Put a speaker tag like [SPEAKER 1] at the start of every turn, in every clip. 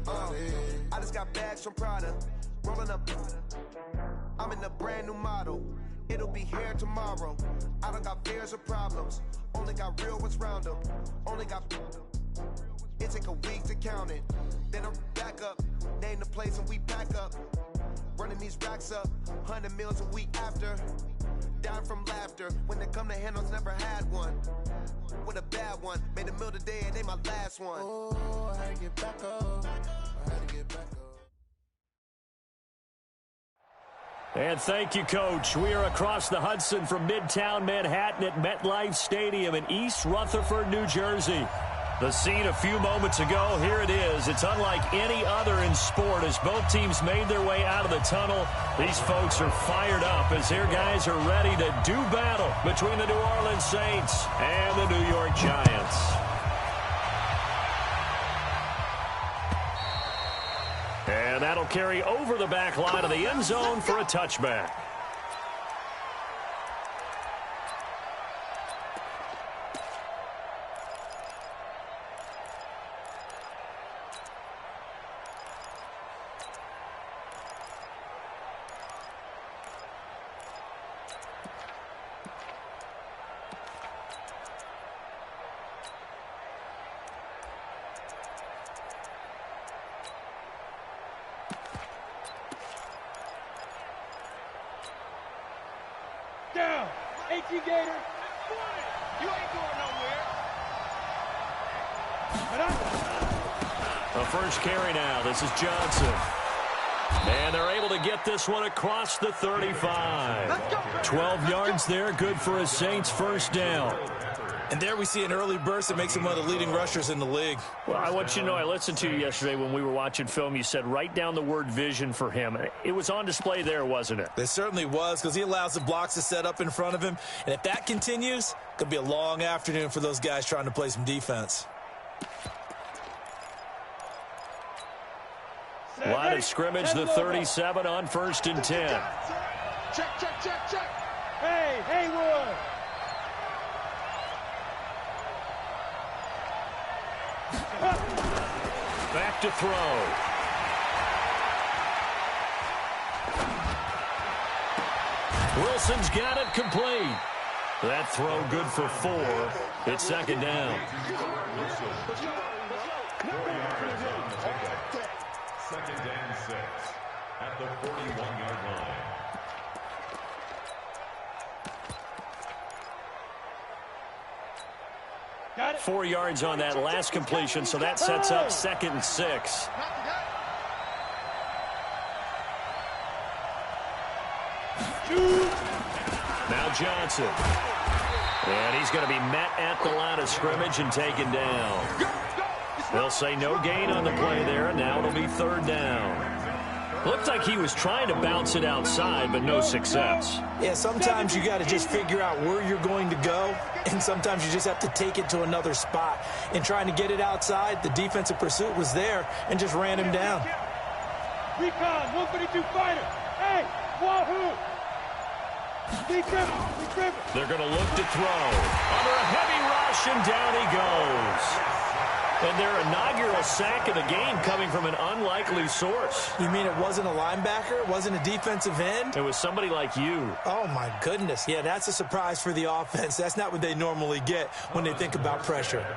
[SPEAKER 1] I just got bags from Prada, rolling up. I'm in a brand new model. It'll be here tomorrow. I don't got fears or problems. Only got real ones round them. Only got. It take a week to count it. Then I'm back up. Name the place and we pack up. Running these racks up. 100 meals a week after. Down from laughter. When they come to handles, never had one. With a bad one. Made a meal today and ain't my last one. Oh, I had to get back up. I had to get back up.
[SPEAKER 2] And thank you, Coach. We are across the Hudson from Midtown Manhattan at MetLife Stadium in East Rutherford, New Jersey. The scene a few moments ago, here it is. It's unlike any other in sport as both teams made their way out of the tunnel. These folks are fired up as their guys are ready to do battle between the New Orleans Saints and the New York Giants. And that'll carry over the back line of the end zone for a touchback.
[SPEAKER 3] Down. 18 Gator. You ain't going nowhere.
[SPEAKER 2] The first carry now. This is Johnson. And they're able to get this one across the 35. 12 yards there. Good for a Saints first down.
[SPEAKER 4] And there we see an early burst that makes him one of the leading rushers in the league.
[SPEAKER 2] Well, I want you to know, I listened to you yesterday when we were watching film. You said write down the word vision for him. It was on display there, wasn't it?
[SPEAKER 4] It certainly was, because he allows the blocks to set up in front of him. And if that continues, it could be a long afternoon for those guys trying to play some defense.
[SPEAKER 2] Line of scrimmage, the 37 on 1st and 10.
[SPEAKER 3] Check, check, check, check. Hey, Haywood.
[SPEAKER 2] Back to throw. Wilson's got it complete. That throw good for 4. It's second down.
[SPEAKER 5] Second and 6 at the 41-yard line.
[SPEAKER 2] 4 yards on that last completion, so that sets up 2nd and 6. Now Johnson. And he's going to be met at the line of scrimmage and taken down. They'll say no gain on the play there, and now it'll be 3rd down. Looked like he was trying to bounce it outside, but no success.
[SPEAKER 4] Yeah, sometimes you got to just figure out where you're going to go, and sometimes you just have to take it to another spot. In trying to get it outside, the defensive pursuit was there and just ran him down.
[SPEAKER 3] Recon, 152 fighter. Hey, wahoo!
[SPEAKER 2] They're going to look to throw. Under a heavy rush, and down he goes. And their inaugural sack of the game coming from an unlikely source.
[SPEAKER 4] You mean it wasn't a linebacker? It wasn't a defensive end?
[SPEAKER 2] It was somebody like you.
[SPEAKER 4] Oh, my goodness. Yeah, that's a surprise for the offense. That's not what they normally get when they think about pressure.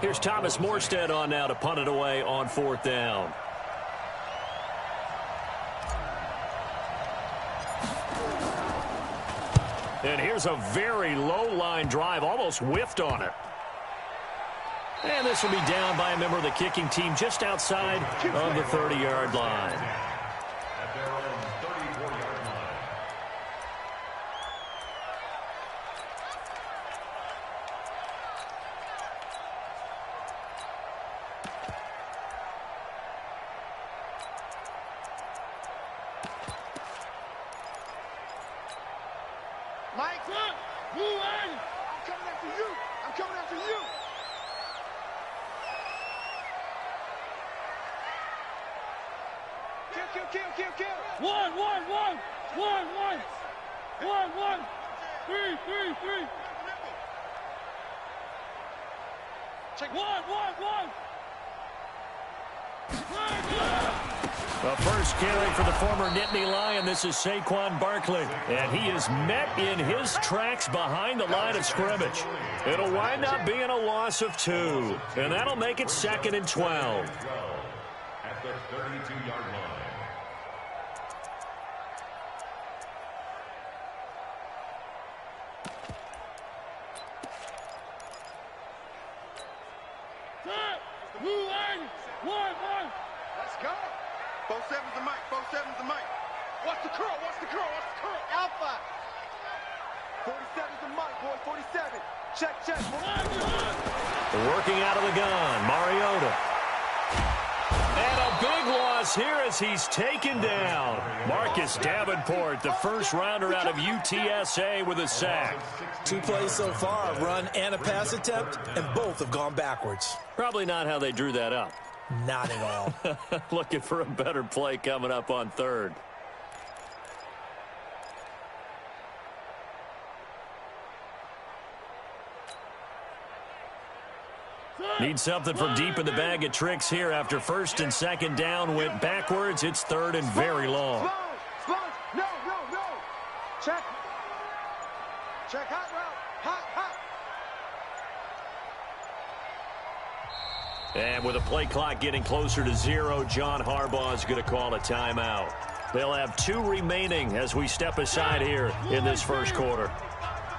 [SPEAKER 2] Here's Thomas Morstead on now to punt it away on 4th down. And here's a very low-line drive, almost whiffed on it. And this will be down by a member of the kicking team just outside of the 30-yard line.
[SPEAKER 5] At their own 34-yard line.
[SPEAKER 3] Mike, look! Blue line! I'm coming after you! I'm coming after you! Kill. 1. 3. Check 1.
[SPEAKER 2] The first carry for the former Nittany Lion. This is Saquon Barkley. And he is met in his tracks behind the line of scrimmage. It'll wind up being a loss of 2. And that'll make it 2nd and 12.
[SPEAKER 5] At the 32-yard line.
[SPEAKER 3] Let's go. 4-7's the mic. 4-7's the mic. Watch the curl. Watch the curl. Watch the curl. Alpha. 47's the mic, boy. 47. Check.
[SPEAKER 2] Working out of the gun, Mariota. And a big loss here as he's taken down. Marcus Davenport, the first rounder out of UTSA with a sack.
[SPEAKER 4] 2 plays so far, a run and a pass attempt, and both have gone backwards.
[SPEAKER 2] Probably not how they drew that up.
[SPEAKER 4] Not at all.
[SPEAKER 2] Looking for a better play coming up on 3rd. Need something from deep in the bag of tricks here after 1st and 2nd down went backwards. It's 3rd and very long.
[SPEAKER 3] Slow. No. Check. Hot route. Hot.
[SPEAKER 2] And with the play clock getting closer to 0, John Harbaugh is going to call a timeout. They'll have 2 remaining as we step aside here in this first quarter.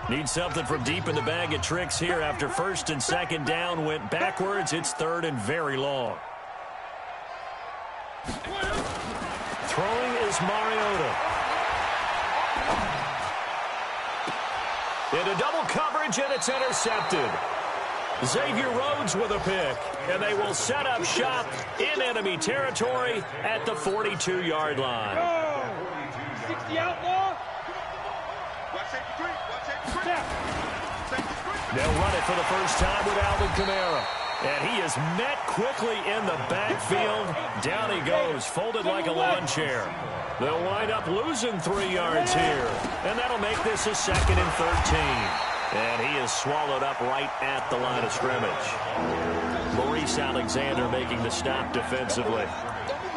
[SPEAKER 2] Need something from deep in the bag of tricks here after 1st and 2nd down went backwards. It's 3rd and very long. Throwing is Mariota. Into double coverage, and it's intercepted. Xavier Rhodes with a pick, and they will set up shop in enemy territory at the 42-yard line.
[SPEAKER 3] 60 outlaw.
[SPEAKER 2] They'll run it for the first time with Alvin Kamara. And he is met quickly in the backfield. Down he goes, folded like a lawn chair. They'll wind up losing 3 yards here. And that'll make this a 2nd and 13. And he is swallowed up right at the line of scrimmage. Maurice Alexander making the stop defensively.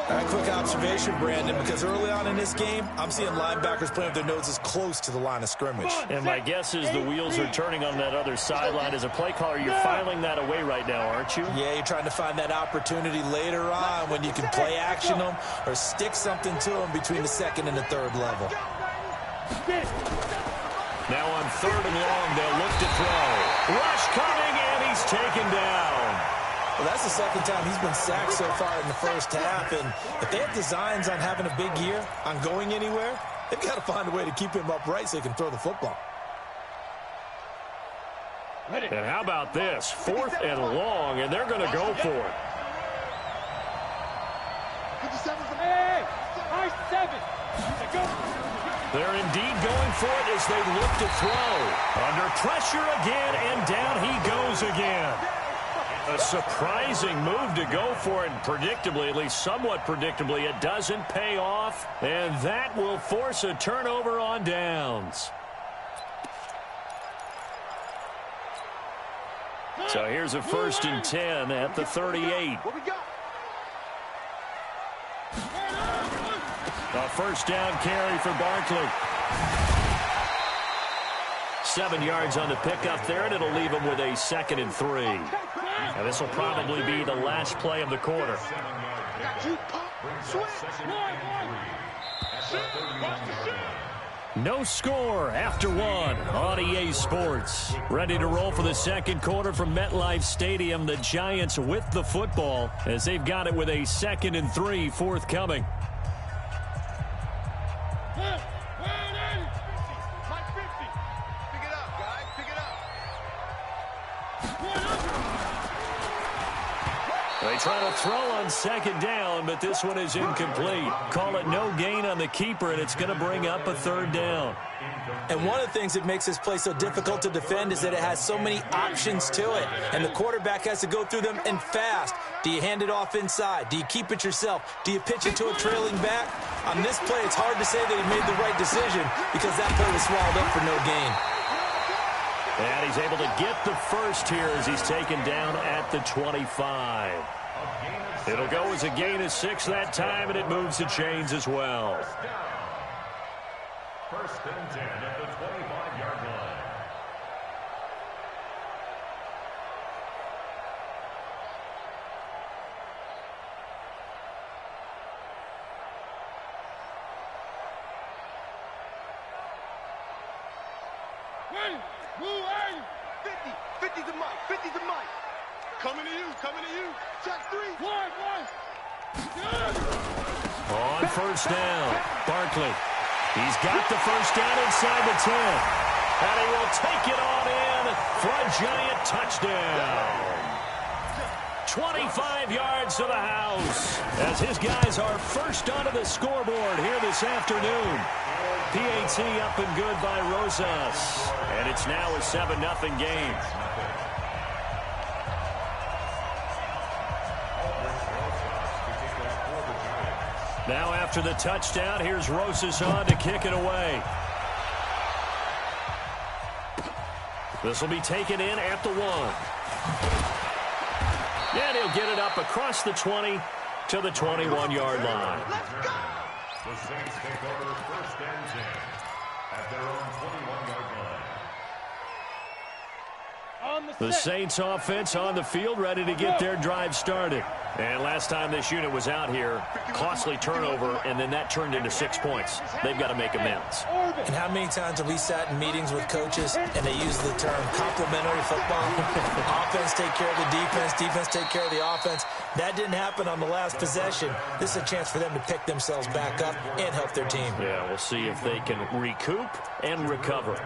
[SPEAKER 4] A quick observation, Brandon, because early on in this game, I'm seeing linebackers playing with their noses close to the line of scrimmage.
[SPEAKER 2] And my guess is the wheels are turning on that other sideline. As a play caller, you're filing that away right now, aren't you?
[SPEAKER 4] Yeah, you're trying to find that opportunity later on when you can play action them or stick something to them between the 2nd and the 3rd level.
[SPEAKER 2] Now on 3rd and long, they'll look to throw. Rush coming, and he's taken down.
[SPEAKER 4] Well, that's the 2nd time he's been sacked so far in the first half, and if they have designs on having a big year, on going anywhere, they've got to find a way to keep him upright so he can throw the football.
[SPEAKER 2] And how about this? 4th and long, and they're going to go for it. They're indeed going for it as they look to throw. Under pressure again, and down he goes again. A surprising move to go for it, and predictably, at least somewhat predictably, it doesn't pay off, and that will force a turnover on downs. So here's a 1st and 10 at the 38.
[SPEAKER 3] What we got?
[SPEAKER 2] A first down carry for Barkley. 7 yards on the pickup there, and it'll leave him with a 2nd and 3. And this will probably be the last play of the quarter. No score after 1 on EA Sports. Ready to roll for the 2nd quarter from MetLife Stadium. The Giants with the football as they've got it with a 2nd and 3 forthcoming. They try to throw on 2nd down, but this one is incomplete. Call it no gain on the keeper, and it's going to bring up a 3rd down.
[SPEAKER 4] And one of the things that makes this play so difficult to defend is that it has so many options to it, and the quarterback has to go through them and fast. Do you hand it off inside? Do you keep it yourself? Do you pitch it to a trailing back? On this play, it's hard to say that he made the right decision because that play was swallowed up for no gain.
[SPEAKER 2] And he's able to get the first here as he's taken down at the 25. It'll go as a gain of 6 that time, and it moves the chains as well.
[SPEAKER 5] First and 10 at the 25-yard line.
[SPEAKER 3] Move, 50. 50's a mic. 50's a mic. Coming to you. Coming to you. Check 3. One.
[SPEAKER 2] On first down, Barkley. He's got the first down inside the 10. And he will take it on in for a giant touchdown. 25 yards to the house as his guys are first onto the scoreboard here this afternoon. PAT up and good by Rosas. And it's now a 7-0 game. Now after the touchdown, here's Rosas on to kick it away. This will be taken in at the 1. And he'll get it up across the 20 to the 21-yard line.
[SPEAKER 5] The Saints take over first and 10 at their own 21-yard line.
[SPEAKER 2] The Saints offense on the field, ready to get their drive started. And last time this unit was out here, costly turnover, and then that turned into 6 points. They've got to make amends.
[SPEAKER 4] And how many times have we sat in meetings with coaches and they use the term complementary football? Offense take care of the defense, defense take care of the offense. That didn't happen on the last possession. This is a chance for them to pick themselves back up and help their team.
[SPEAKER 2] Yeah, we'll see if they can recoup and recover.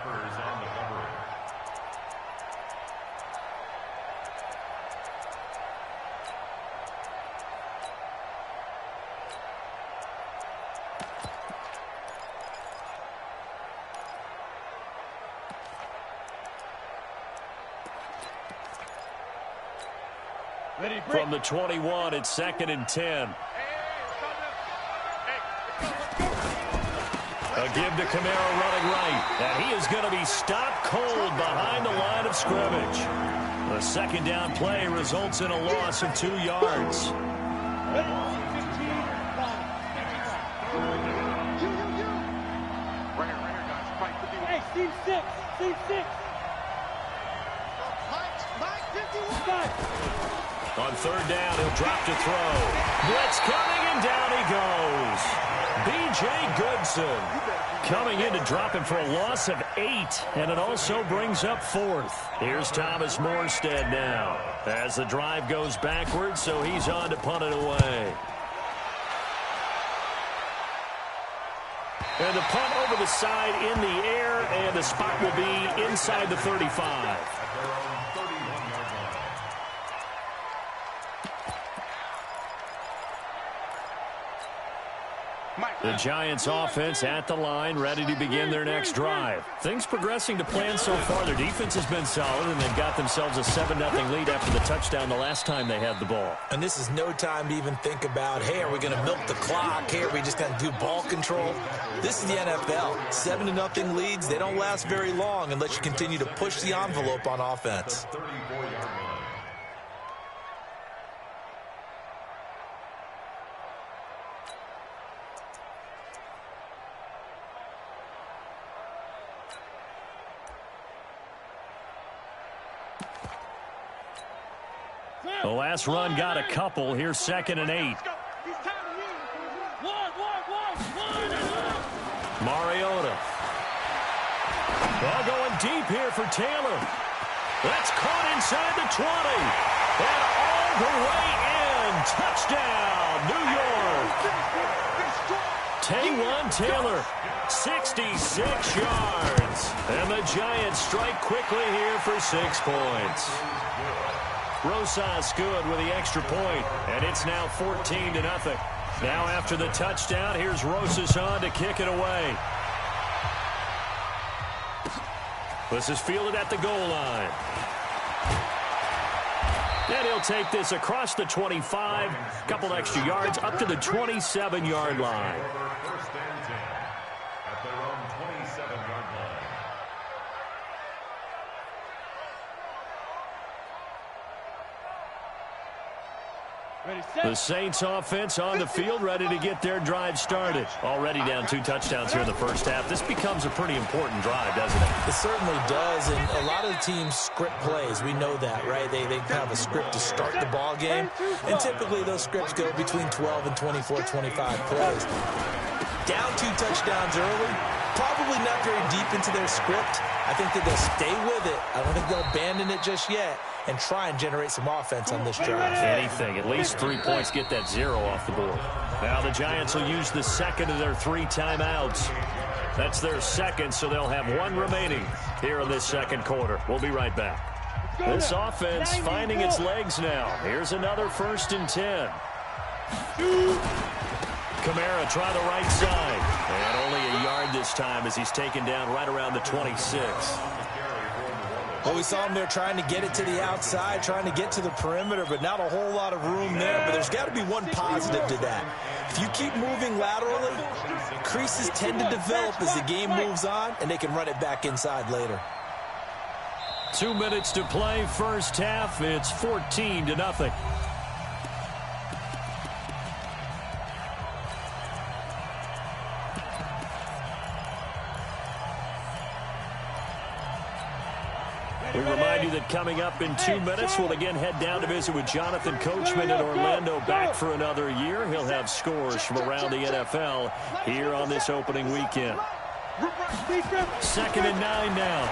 [SPEAKER 2] From the 21, it's 2nd and 10. A give to Kamara running right. And he is going to be stopped cold behind the line of scrimmage. The second down play results in a loss of 2 yards.
[SPEAKER 3] Hey, Steve 6. Steve 6.
[SPEAKER 2] On third down, he'll drop to throw. Blitz coming, and down he goes. B.J. Goodson coming in to drop him for a loss of 8, and it also brings up 4th. Here's Thomas Morstead now as the drive goes backwards, so he's on to punt it away. And the punt over the side in the air, and the spot will be inside the 35. The Giants offense at the line, ready to begin their next drive. Things progressing to plan so far. Their defense has been solid, and they've got themselves a 7-0 lead after the touchdown the last time they had the ball.
[SPEAKER 4] And this is no time to even think about, hey, are we going to milk the clock? Hey, are we just going to do ball control? This is the NFL. 7-0 leads, they don't last very long unless you continue to push the envelope on offense.
[SPEAKER 2] The last run got a couple. Here's 2nd and 8. Mariota. Ball going deep here for Taylor. That's caught inside the 20. And all the way in. Touchdown, New York. Taywan Taylor, 66 yards. And the Giants strike quickly here for 6 points. Rosas good with the extra point, and it's now 14-0. Now after the touchdown, here's Rosas on to kick it away. This is fielded at the goal line. And he'll take this across the 25, a couple extra yards, up to the 27-yard line.
[SPEAKER 5] First and 10 at their own 27-yard line.
[SPEAKER 2] The Saints offense on the field, ready to get their drive started. Already down 2 touchdowns here in the first half. This becomes a pretty important drive, doesn't it?
[SPEAKER 4] It certainly does, and a lot of the teams script plays. We know that, right? They have a script to start the ball game, and typically those scripts go between 12 and 24, 25 plays. Down 2 touchdowns early, probably not very deep into their script. I think that they'll stay with it. I don't think they'll abandon it just yet and try and generate some offense on this drive.
[SPEAKER 2] Anything. At least 3 points, get that 0 off the board. Now the Giants will use the second of their 3 timeouts. That's their second, so they'll have 1 remaining here in this second quarter. We'll be right back. This offense finding its legs now. Here's another 1st and 10. Kamara try the right side. And only a yard this time as he's taken down right around the 26.
[SPEAKER 4] Well, we saw him there trying to get it to the outside, trying to get to the perimeter, but not a whole lot of room there. But there's got to be one positive to that. If you keep moving laterally, creases tend to develop as the game moves on, and they can run it back inside later.
[SPEAKER 2] 2 minutes to play, first half. It's 14-0. We remind you that coming up in 2 minutes, we'll again head down to visit with Jonathan Coachman in Orlando, back for another year. He'll have scores from around the NFL here on this opening weekend. 2nd and 9 now.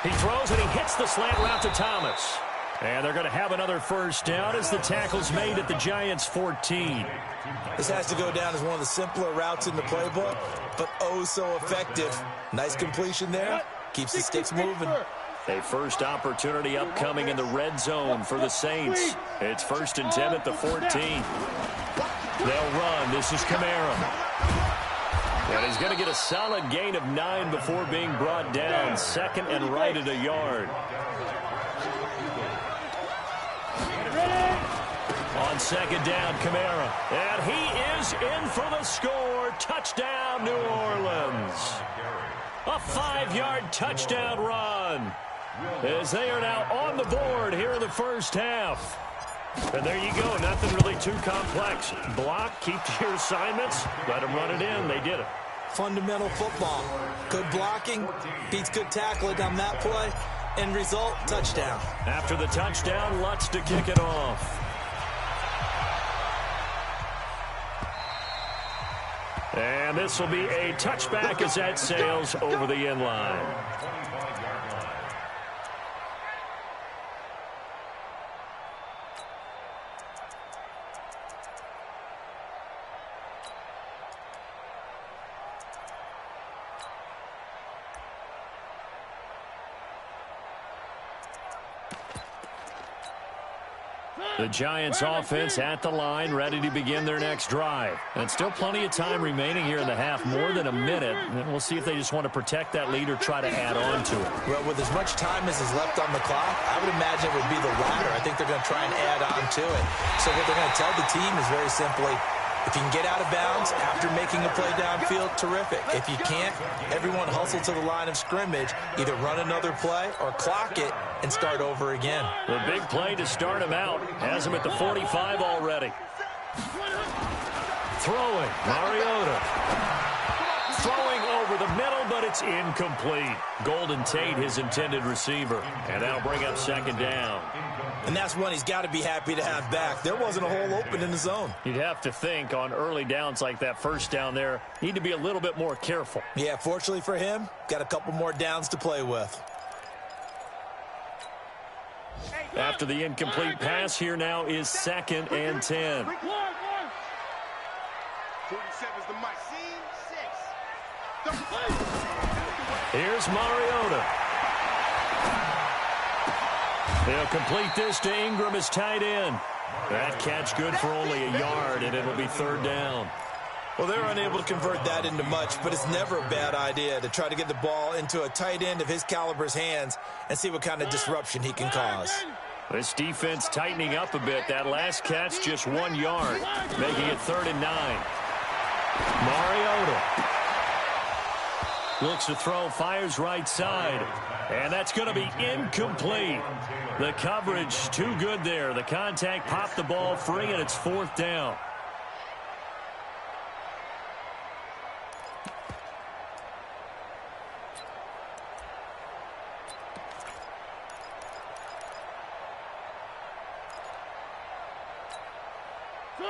[SPEAKER 2] He throws and he hits the slant route to Thomas. And they're going to have another first down as the tackle's made at the Giants' 14.
[SPEAKER 4] This has to go down as one of the simpler routes in the playbook, but oh so effective. Nice completion there. Keeps the sticks moving.
[SPEAKER 2] A first opportunity upcoming in the red zone for the Saints. It's 1st and 10 at the 14. They'll run. This is Kamara. And he's going to get a solid gain of 9 before being brought down. 2nd and right at a yard. On 2nd down, Kamara. And he is in for the score. Touchdown, New Orleans. A 5-yard touchdown run as they are now on the board here in the first half. And there you go. Nothing really too complex. Block, keep to your assignments, let them run it in. They did it.
[SPEAKER 4] Fundamental football. Good blocking, beats good tackling on that play. End result, touchdown.
[SPEAKER 2] After the touchdown, Lutz to kick it off. And this will be a touchback as that sails over the end line. The Giants offense at the line, ready to begin their next drive. And still plenty of time remaining here in the half, more than a minute. And we'll see if they just want to protect that lead or try to add on to it.
[SPEAKER 4] Well, with as much time as is left on the clock, I would imagine it would be the latter. I think they're going to try and add on to it. So what they're going to tell the team is very simply, if you can get out of bounds after making a play downfield, terrific. If you can't, everyone hustle to the line of scrimmage, either run another play or clock it and start over again.
[SPEAKER 2] The big play to start him out. Has him at the 45 already. Throwing, Mariota. Throwing over the middle, but it's incomplete. Golden Tate, his intended receiver. And that'll bring up 2nd down.
[SPEAKER 4] And that's one he's got to be happy to have back. There wasn't a hole open in the zone.
[SPEAKER 2] You'd have to think on early downs like that, first down there, need to be a little bit more careful.
[SPEAKER 4] Yeah, fortunately for him, got a couple more downs to play with.
[SPEAKER 2] After the incomplete pass, here now is 2nd and 10.
[SPEAKER 3] 47's the mic.
[SPEAKER 2] Here's Mariota. They'll complete this to Ingram as tight end. That catch good for only a yard, and it'll be 3rd down.
[SPEAKER 4] Well, they're unable to convert that into much, but it's never a bad idea to try to get the ball into a tight end of his caliber's hands and see what kind of disruption he can cause.
[SPEAKER 2] This defense tightening up a bit. That last catch, just 1 yard, making it 3rd and 9. Mariota looks to throw, fires right side, and that's going to be incomplete. The coverage too good there. The contact popped the ball free, and it's 4th down.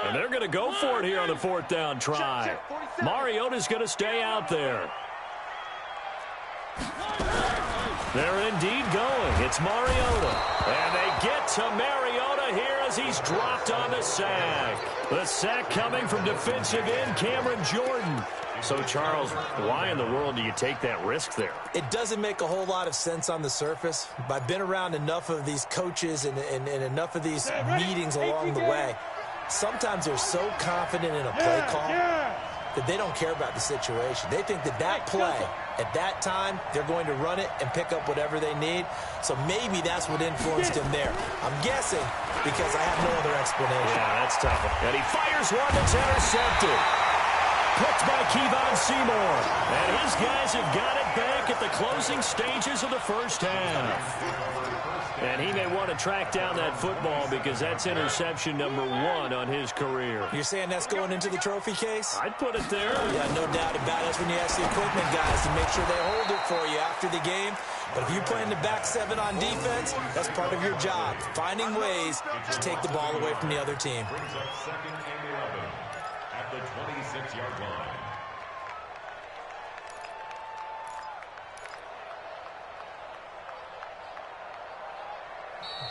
[SPEAKER 2] And they're going to go for it here on the 4th down try. Mariota's going to stay out there. They're indeed going. It's Mariota. And they get to Mariota here as he's dropped on the sack. The sack coming from defensive end Cameron Jordan. So, Charles, why in the world do you take that risk there?
[SPEAKER 4] It doesn't make a whole lot of sense on the surface. But I've been around enough of these coaches and enough of these meetings along the way. Sometimes they're so confident in a play call that they don't care about the situation. They think that play, at that time, they're going to run it and pick up whatever they need. So maybe that's what influenced him there. I'm guessing because I have no other explanation.
[SPEAKER 2] Yeah, that's tough. And he fires one that's intercepted. Picked by Kevon Seymour. And his guys have got it back at the closing stages of the first half. And he may want to track down that football because that's interception number 1 on his career.
[SPEAKER 4] You're saying that's going into the trophy case?
[SPEAKER 2] I'd put it there.
[SPEAKER 4] Yeah, no doubt about it. That's when you ask the equipment guys to make sure they hold it for you after the game. But if you play in the back 7 on defense, that's part of your job, finding ways to take the ball away from the other team.
[SPEAKER 5] Brings up 2nd and 11 at the 26-yard line.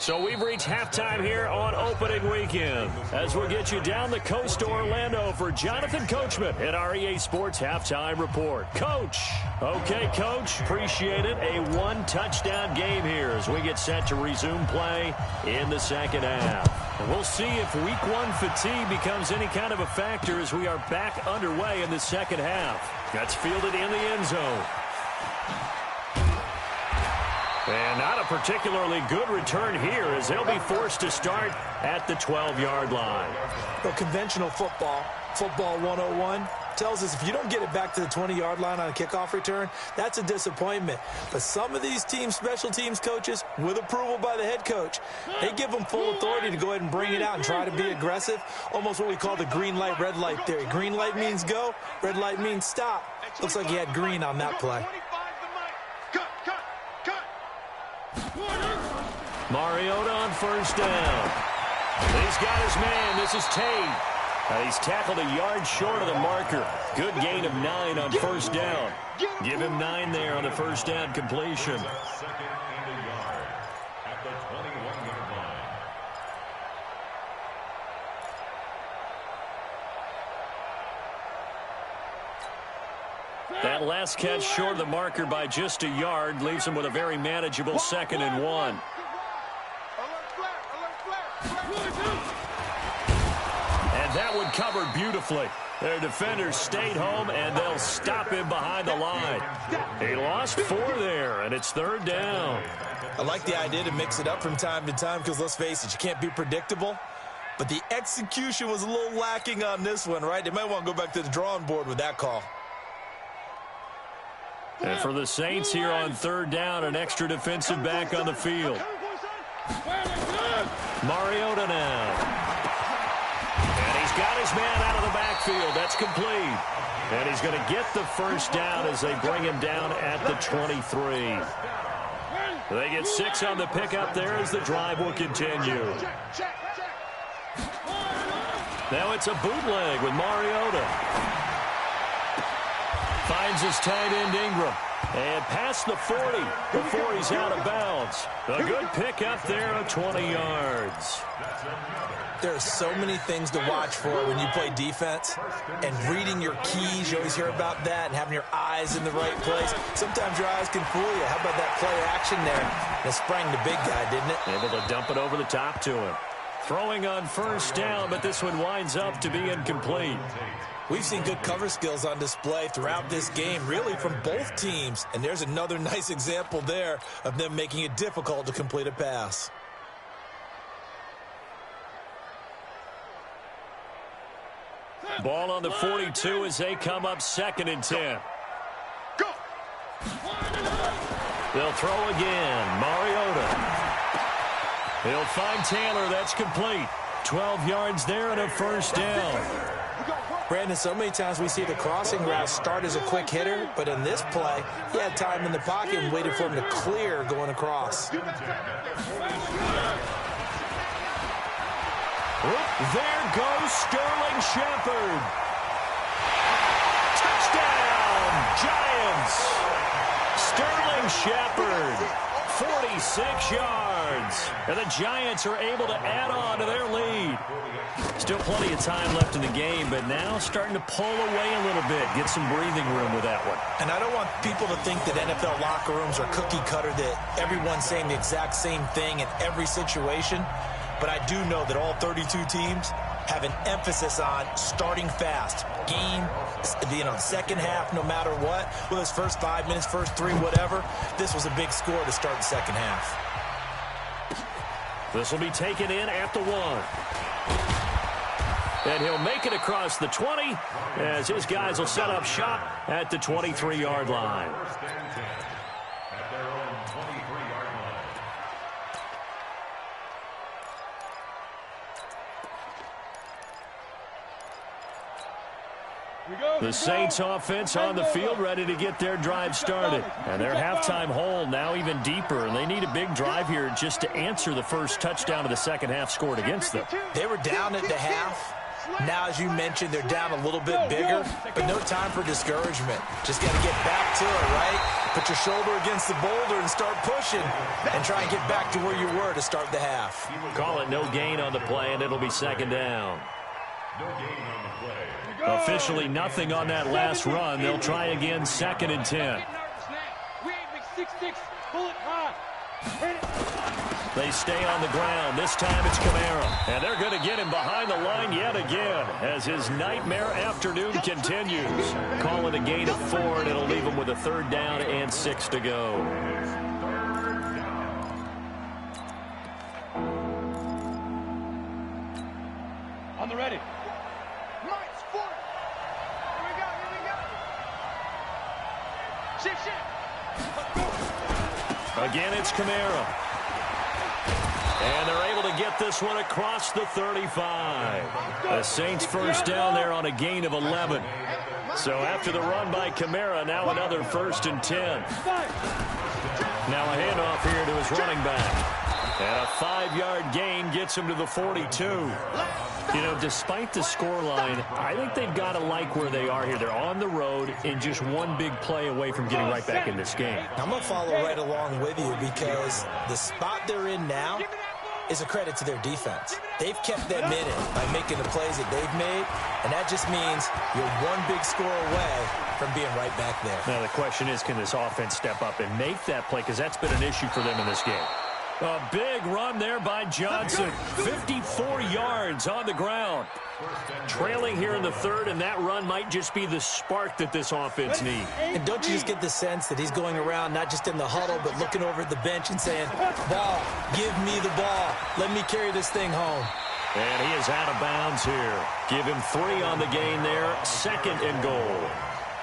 [SPEAKER 2] So we've reached halftime here on opening weekend as we'll get you down the coast to Orlando for Jonathan Coachman at our EA Sports Halftime Report. Coach. Okay, Coach. Appreciate it. A 1-touchdown game here as we get set to resume play in the second half. And we'll see if week 1 fatigue becomes any kind of a factor as we are back underway in the second half. That's fielded in the end zone. And not a particularly good return here as they'll be forced to start at the 12-yard line.
[SPEAKER 4] Well, conventional football 101, tells us if you don't get it back to the 20-yard line on a kickoff return, that's a disappointment. But some of these teams, special teams coaches, with approval by the head coach, they give them full authority to go ahead and bring it out and try to be aggressive, almost what we call the green light, red light theory. Green light means go, red light means stop. Looks like he had green on that play.
[SPEAKER 2] Mariota on first down. He's got his man. This is Tate. He's tackled a yard short of the marker. Good gain of 9 on first down. Give him 9 there on the first down completion.
[SPEAKER 5] 2nd and a yard at the 21-yard line.
[SPEAKER 2] That last catch short of the marker by just a yard leaves him with a very manageable 2nd and 1. And that one covered beautifully. Their defenders stayed home, and they'll stop him behind the line. He lost 4 there, and it's 3rd down.
[SPEAKER 4] I like the idea to mix it up from time to time because, let's face it, you can't be predictable. But the execution was a little lacking on this one, right? They might want to go back to the drawing board with that call.
[SPEAKER 2] And for the Saints here on 3rd down, an extra defensive back on the field. Mariota now. And he's got his man out of the backfield. That's complete. And he's going to get the first down as they bring him down at the 23. They get 6 on the pickup there as the drive will continue. Now it's a bootleg with Mariota. Finds his tight end Ingram. And past the 40 before he's out of bounds. A good pickup there of 20 yards.
[SPEAKER 4] There are so many things to watch for when you play defense. And reading your keys, you always hear about that, and having your eyes in the right place. Sometimes your eyes can fool you. How about that play action there? It sprang the big guy, didn't it?
[SPEAKER 2] Able to dump it over the top to him. Throwing on first down, but this one winds up to be incomplete.
[SPEAKER 4] We've seen good cover skills on display throughout this game, really from both teams. And there's another nice example there of them making it difficult to complete a pass.
[SPEAKER 2] Ball on the 42 as they come up 2nd and 10.
[SPEAKER 3] Go.
[SPEAKER 2] They'll throw again. Mariota. He'll find Taylor. That's complete. 12 yards there and a first down.
[SPEAKER 4] Brandon, so many times we see the crossing route start as a quick hitter, but in this play, he had time in the pocket and waited for him to clear going across.
[SPEAKER 2] There goes Sterling Shepard. Touchdown, Giants. Sterling Shepard, 46 yards. And the Giants are able to add on to their lead. Still plenty of time left in the game, but now starting to pull away a little bit. Get some breathing room with that one.
[SPEAKER 4] And I don't want people to think that NFL locker rooms are cookie cutter, that everyone's saying the exact same thing in every situation. But I do know that all 32 teams have an emphasis on starting fast. Game, second half, no matter what. Whether it's first 5 minutes, first 3, whatever. This was a big score to start the second half.
[SPEAKER 2] This will be taken in at the 1. And he'll make it across the 20 as his guys will set up shop at the 23-yard line.
[SPEAKER 5] First and 10 at their own 23-yard line.
[SPEAKER 2] The Saints offense on the field, ready to get their drive started. And their halftime hole now even deeper, and they need a big drive here just to answer the first touchdown of the second half scored against them.
[SPEAKER 4] They were down at the half. Now, as you mentioned, they're down a little bit bigger, but no time for discouragement. Just got to get back to it, right? Put your shoulder against the boulder and start pushing and try and get back to where you were to start the half.
[SPEAKER 2] Call it no gain on the play, and it'll be second down.
[SPEAKER 5] No gain on the play.
[SPEAKER 2] Officially nothing on that last run. They'll try again, second and 10. They stay on the ground. This time it's Kamara. And they're going to get him behind the line yet again as his nightmare afternoon continues. Call it a gain of 4, and it'll leave him with a third down and 6 to go.
[SPEAKER 3] On the ready.
[SPEAKER 2] Again, it's Kamara. And they're able to get this one across the 35. The Saints first down there on a gain of 11. So after the run by Kamara, now another first and 10. Now a handoff here to his running back. And a 5-yard gain gets him to the 42. You know, despite the scoreline, I think they've got to like where they are here. They're on the road and just one big play away from getting right back in this game.
[SPEAKER 4] I'm going to follow right along with you because the spot they're in now is a credit to their defense. They've kept them in it by making the plays that they've made, and that just means you're one big score away from being right back there.
[SPEAKER 2] Now the question is, can this offense step up and make that play? Because that's been an issue for them in this game. A big run there by Johnson. 54 yards on the ground. Trailing here in the third, and that run might just be the spark that this offense needs.
[SPEAKER 4] And don't you just get the sense that he's going around not just in the huddle, but looking over at the bench and saying, ball, give me the ball. Let me carry this thing home.
[SPEAKER 2] And he is out of bounds here. Give him 3 on the gain there. Second and goal.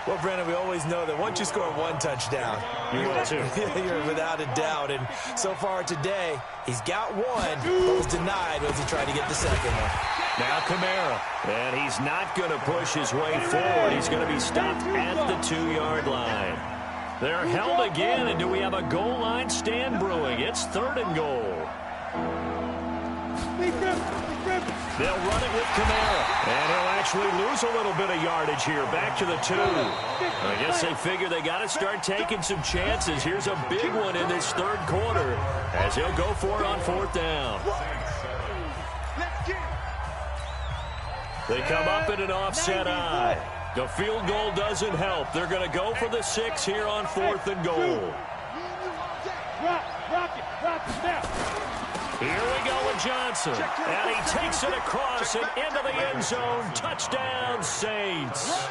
[SPEAKER 4] Well, Brandon, we always know that once you score 1 touchdown,
[SPEAKER 2] you will too.
[SPEAKER 4] You're without a doubt. And so far today, he's got 1, but was denied as he tried to get the second one.
[SPEAKER 2] Now Kamara, and he's not going to push his way forward. He's going to be stopped at the 2-yard line. They're held again, and do we have a goal line stand brewing? It's third and goal. They'll run it with Kamara, and he'll actually lose a little bit of yardage here. Back to the 2. I guess they figure they got to start taking some chances. Here's a big one in this third quarter as he'll go for it on 4th down. They come up in an offset eye. The field goal doesn't help. They're going to go for the 6 here on 4th and goal. Here we go with Johnson. And he takes it across and into the end zone. Touchdown, Saints.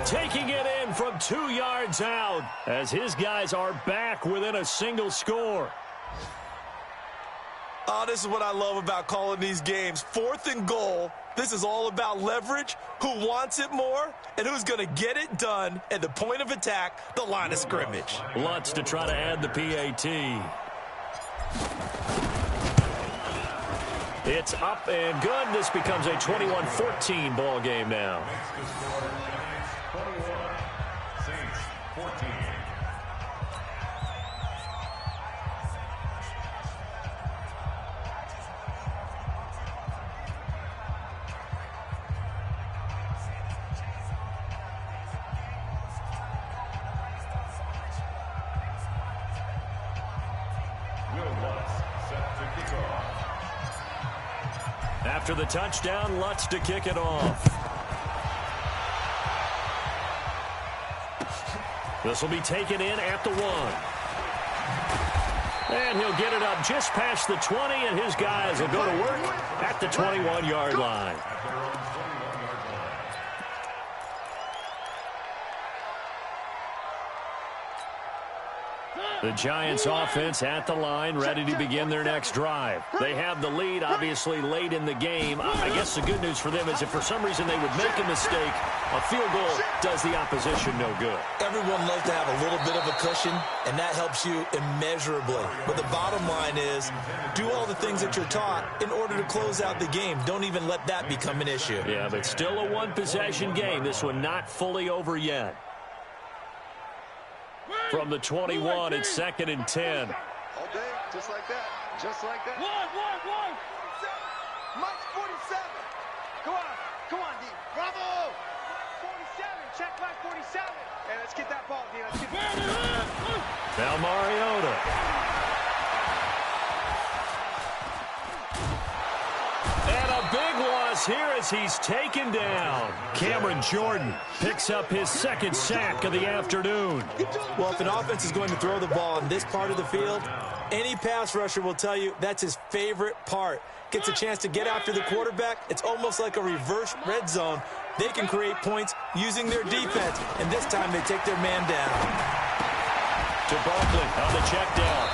[SPEAKER 2] Taking it in from 2 yards out as his guys are back within a single score.
[SPEAKER 4] Oh, this is what I love about calling these games. 4th and goal. This is all about leverage, who wants it more, and who's going to get it done at the point of attack, the line of scrimmage.
[SPEAKER 2] Lutz to try to add the PAT. It's up and good. This becomes a 21-14 ball game now.
[SPEAKER 5] Makes the score Giants 21, Saints 14.
[SPEAKER 2] After the touchdown, Lutz to kick it off. This will be taken in at the 1. And he'll get it up just past the 20, and his guys will go to work at the 21-yard line. The Giants offense at the line, ready to begin their next drive. They have the lead, obviously, late in the game. I guess the good news for them is if for some reason they would make a mistake, a field goal does the opposition no good.
[SPEAKER 4] Everyone loves to have a little bit of a cushion, and that helps you immeasurably. But the bottom line is, do all the things that you're taught in order to close out the game. Don't even let that become an issue.
[SPEAKER 2] Yeah, but still a one-possession game. This one not fully over yet. From the 21, it's 2nd and 10.
[SPEAKER 3] All day, just like that. Just like that.
[SPEAKER 6] One.
[SPEAKER 3] Mike's 47. Come on, D. Bravo. 47. Check back 47. Hey, let's get that ball, D. Let's get that.
[SPEAKER 2] Now Mariota. And a big loss here as he's taken down. Cameron Jordan picks up his 2nd sack of the afternoon.
[SPEAKER 4] Well, if an offense is going to throw the ball in this part of the field, any pass rusher will tell you that's his favorite part. Gets a chance to get after the quarterback. It's almost like a reverse red zone. They can create points using their defense, and this time they take their man down.
[SPEAKER 2] To Barkley on the check down.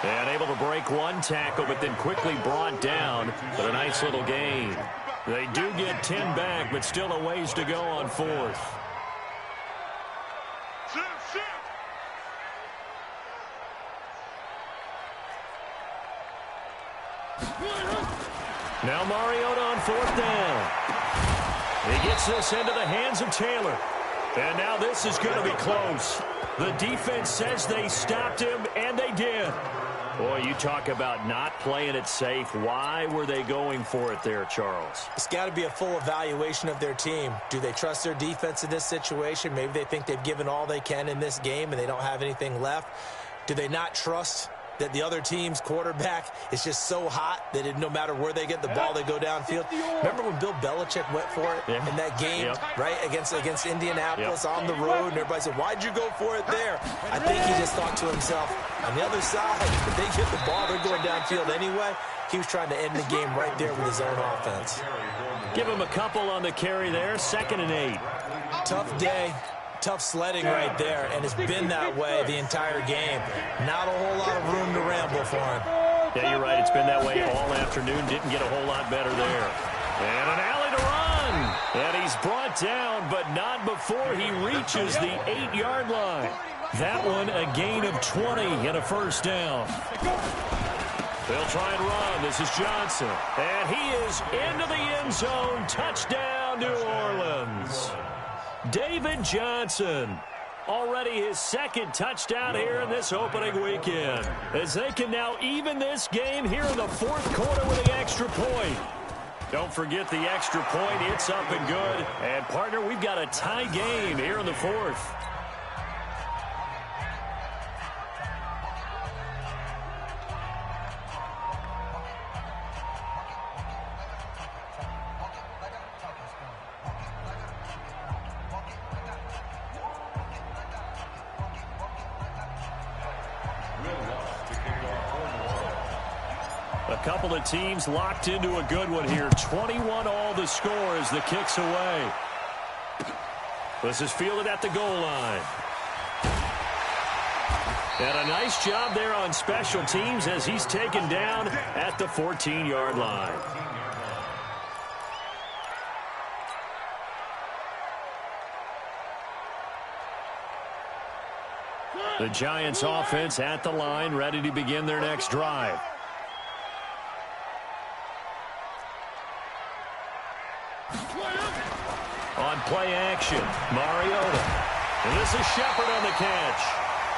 [SPEAKER 2] And able to break one tackle, but then quickly brought down. But a nice little gain. They do get 10 back, but still a ways to go on 4th. Now Mariota on 4th down. He gets this into the hands of Taylor. And now this is going to be close. The defense says they stopped him, and they did. Boy, you talk about not playing it safe. Why were they going for it there, Charles?
[SPEAKER 4] It's got to be a full evaluation of their team. Do they trust their defense in this situation? Maybe they think they've given all they can in this game and they don't have anything left. Do they not trust that the other team's quarterback is just so hot that no matter where they get the ball, they go downfield? Remember when Bill Belichick went for it in that game, right, against Indianapolis on the road, and everybody said, why'd you go for it there? I think he just thought to himself, on the other side, if they get the ball, they're going downfield anyway. He was trying to end the game right there with his own offense.
[SPEAKER 2] Give him a couple on the carry there, 2nd and 8.
[SPEAKER 4] Tough day. Tough sledding right there, and it's been that way the entire game. Not a whole lot of room to ramble for him.
[SPEAKER 2] Yeah, you're right. It's been that way all afternoon. Didn't get a whole lot better there. And an alley to run. And he's brought down, but not before he reaches the 8-yard line. That one a gain of 20 and a 1st down. They'll try and run. This is Johnson. And he is into the end zone. Touchdown, New Orleans. David Johnson, already his 2nd touchdown here in this opening weekend, as they can now even this game here in the 4th quarter with the extra point. Don't forget the extra point. It's up and good. And, partner, we've got a tie game here in the 4th. A couple of teams locked into a good one here. 21 all the score as the kick's away. This is fielded at the goal line. And a nice job there on special teams as he's taken down at the 14-yard line. The Giants offense at the line, ready to begin their next drive. On play action, Mariota. And this is Shepard on the catch.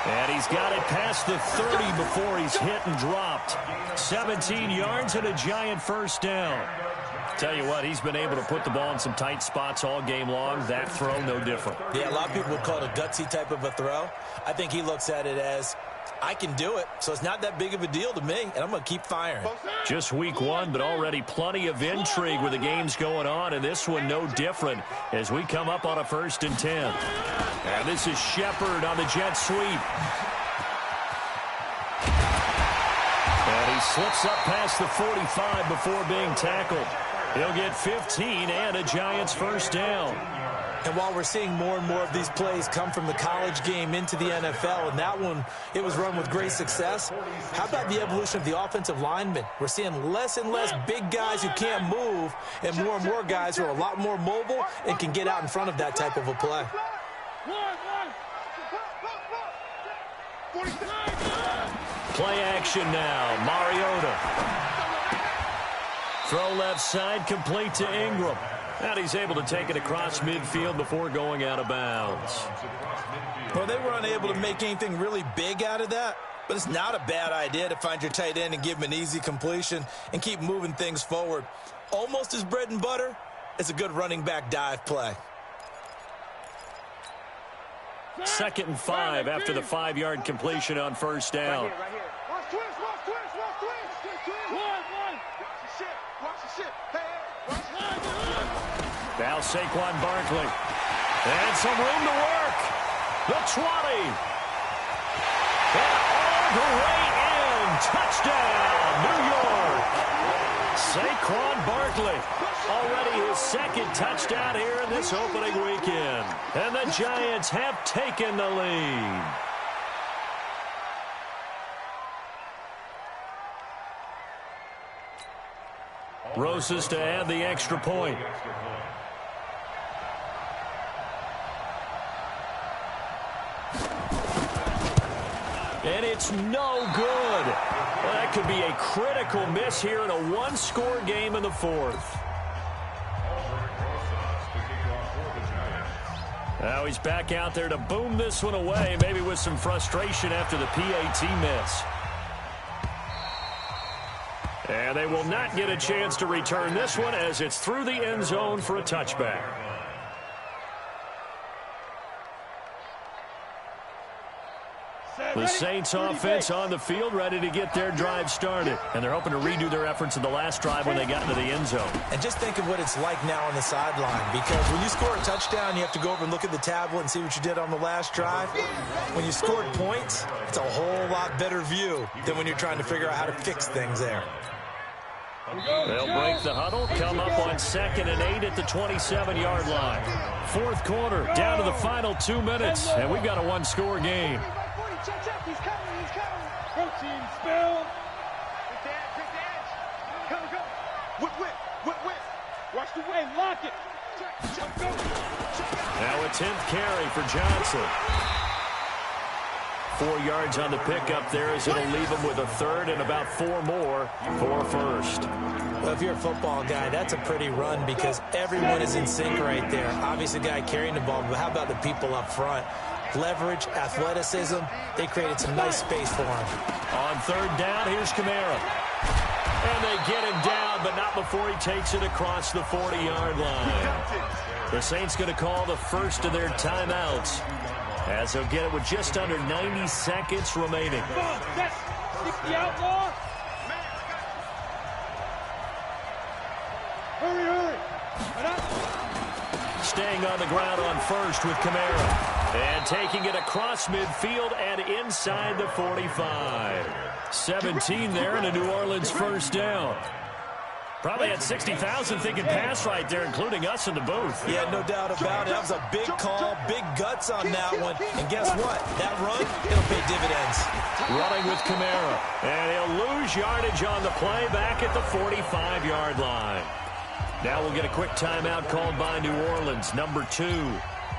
[SPEAKER 2] And he's got it past the 30 before he's hit and dropped. 17 yards and a giant first down. Tell you what, he's been able to put the ball in some tight spots all game long. That throw, no different.
[SPEAKER 4] Yeah, a lot of people would call it a gutsy type of a throw. I think he looks at it as, I can do it, so it's not that big of a deal to me, and I'm going to keep firing.
[SPEAKER 2] Just week one, but already plenty of intrigue with the games going on, and this one no different as we come up on a 1st and 10. And this is Shepard on the jet sweep. And he slips up past the 45 before being tackled. He'll get 15 and a Giants first down.
[SPEAKER 4] And while we're seeing more and more of these plays come from the college game into the NFL, and that one, it was run with great success, how about the evolution of the offensive linemen? We're seeing less and less big guys who can't move and more guys who are a lot more mobile and can get out in front of that type of a play.
[SPEAKER 2] Play action now. Mariota. Throw left side, complete to Ingram. And he's able to take it across midfield before going out of bounds.
[SPEAKER 4] Well, they were unable to make anything really big out of that, but it's not a bad idea to find your tight end and give him an easy completion and keep moving things forward. Almost as bread and butter as a good running back dive play.
[SPEAKER 2] 2nd and 5 after the 5-yard completion on first down.
[SPEAKER 3] Right here. Watch twist. Watch the shit. Hey, watch it.
[SPEAKER 2] Now Saquon Barkley. And some room to work. The 20. And all the way in. Touchdown, New York. Saquon Barkley. Already his 2nd touchdown here in this opening weekend. And the Giants have taken the lead. Rosas to add the extra point. And it's no good. Well, that could be a critical miss here in a one-score game in the 4th. Now he's back out there to boom this one away, maybe with some frustration after the PAT miss. And they will not get a chance to return this one as it's through the end zone for a touchback. The Saints offense on the field, ready to get their drive started. And they're hoping to redo their efforts in the last drive when they got into the end zone.
[SPEAKER 4] And just think of what it's like now on the sideline, because when you score a touchdown, you have to go over and look at the tablet and see what you did on the last drive. When you scored points, it's a whole lot better view than when you're trying to figure out how to fix things there.
[SPEAKER 2] They'll break the huddle, come up on 2nd and 8 at the 27-yard line. 4th quarter, down to the final 2 minutes, and we've got a one-score game.
[SPEAKER 3] Check. He's coming. Protein spill. Quick edge. Go. Whip. Watch the way. Lock it. Go.
[SPEAKER 2] Now a 10th carry for Johnson. 4 yards on the pickup there as it'll leave him with a 3rd and about 4 more for 1st.
[SPEAKER 4] Well, if you're a football guy, that's a pretty run because everyone is in sync right there. Obviously, the guy carrying the ball, but how about the people up front? Leverage, athleticism, they created some nice space for him.
[SPEAKER 2] On 3rd down, here's Kamara. And they get him down, but not before he takes it across the 40-yard line. The Saints going to call the first of their timeouts, as they'll get it with just under 90 seconds remaining.
[SPEAKER 3] Hurry.
[SPEAKER 2] Staying on the ground on 1st with Kamara. And taking it across midfield and inside the 45. 17 there and a New Orleans first down. Probably had 60,000 thinking pass right there, including us in the booth.
[SPEAKER 4] Yeah, no doubt about it. That was a big call, big guts on that one. And guess what? That run, it'll pay dividends.
[SPEAKER 2] Running with Kamara. And he'll lose yardage on the play back at the 45-yard line. Now we'll get a quick timeout called by New Orleans, number 2,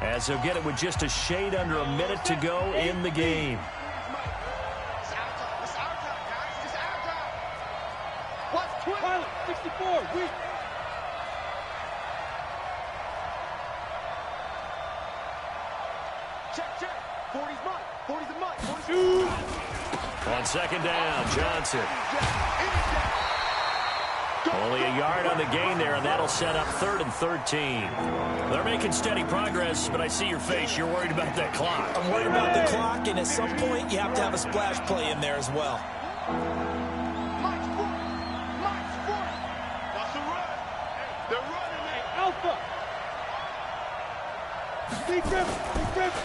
[SPEAKER 2] as they'll get it with just a shade under a minute to go in the game.
[SPEAKER 3] Check, check. 40's mine. 40's a mine. 40's
[SPEAKER 2] On second down, Johnson. Only a yard on the gain there, and that'll set up 3rd and 13. They're making steady progress, but I see your face. You're worried about that clock.
[SPEAKER 4] I'm worried about the clock, and at some point, you have to have a splash play in there as well.
[SPEAKER 3] Mike's foot. Mike's foot. That's a run. They're running it. Alpha. Big rip.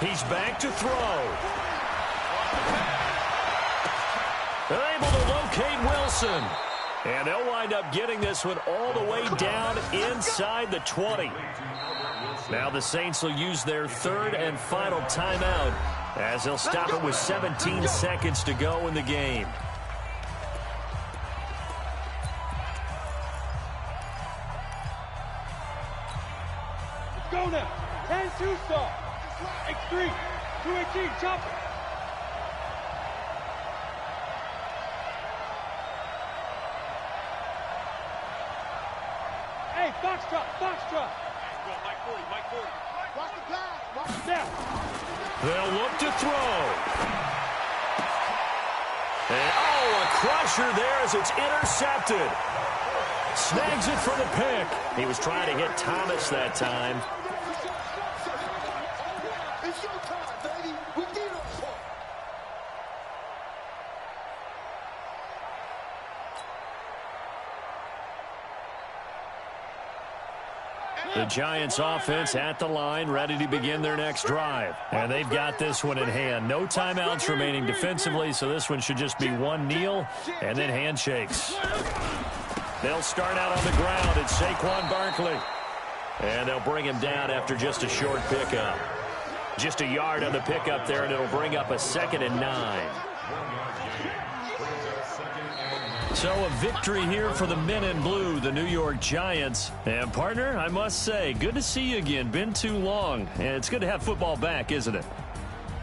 [SPEAKER 2] He's back to throw. They're able to locate Wilson. And they'll wind up getting this one all the way down inside the 20. Now the Saints will use their 3rd and final timeout as they'll stop it with 17 seconds to go in the game.
[SPEAKER 3] Let's go now. 10-2 stop. X3. 218. Chopper. Hey, Foxtrot. Mike 40. Watch the pass. Watch the snap.
[SPEAKER 2] They'll look to throw. And, a crusher there as it's intercepted. Snags it for the pick. He was trying to hit Thomas that time.
[SPEAKER 3] It's showtime, baby. We need a pull.
[SPEAKER 2] The Giants offense at the line, ready to begin their next drive. And they've got this one in hand. No timeouts remaining defensively, so this one should just be one kneel and then handshakes. They'll start out on the ground. It's Saquon Barkley. And they'll bring him down after just a short pickup. Just a yard on the pickup there, and it'll bring up a 2nd and 9. So a victory here for the men in blue, the New York Giants. And, partner, I must say, good to see you again. Been too long. And it's good to have football back, isn't it?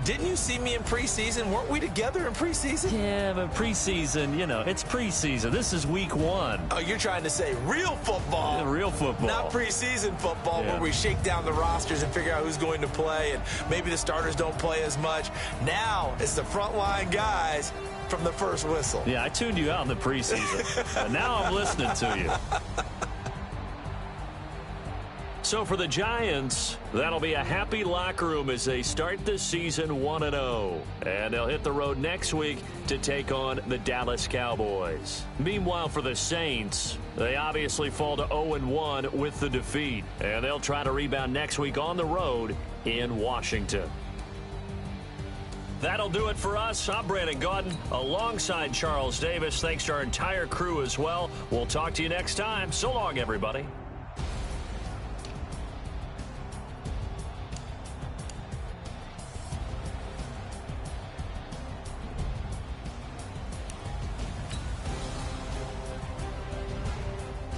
[SPEAKER 4] Didn't you see me in preseason? Weren't we together in preseason?
[SPEAKER 2] Yeah, but preseason, it's preseason. This is week 1.
[SPEAKER 4] Oh, you're trying to say real football.
[SPEAKER 2] Real football.
[SPEAKER 4] Not preseason football
[SPEAKER 2] Yeah.
[SPEAKER 4] where we shake down the rosters and figure out who's going to play, and maybe the starters don't play as much. Now it's the frontline guys from the first whistle.
[SPEAKER 2] Yeah, I tuned you out in the preseason. And now I'm listening to you. So for the Giants, that'll be a happy locker room as they start the season 1-0. And they'll hit the road next week to take on the Dallas Cowboys. Meanwhile, for the Saints, they obviously fall to 0-1 with the defeat. And they'll try to rebound next week on the road in Washington. That'll do it for us. I'm Brandon Gaudin alongside Charles Davis. Thanks to our entire crew as well. We'll talk to you next time. So long, everybody.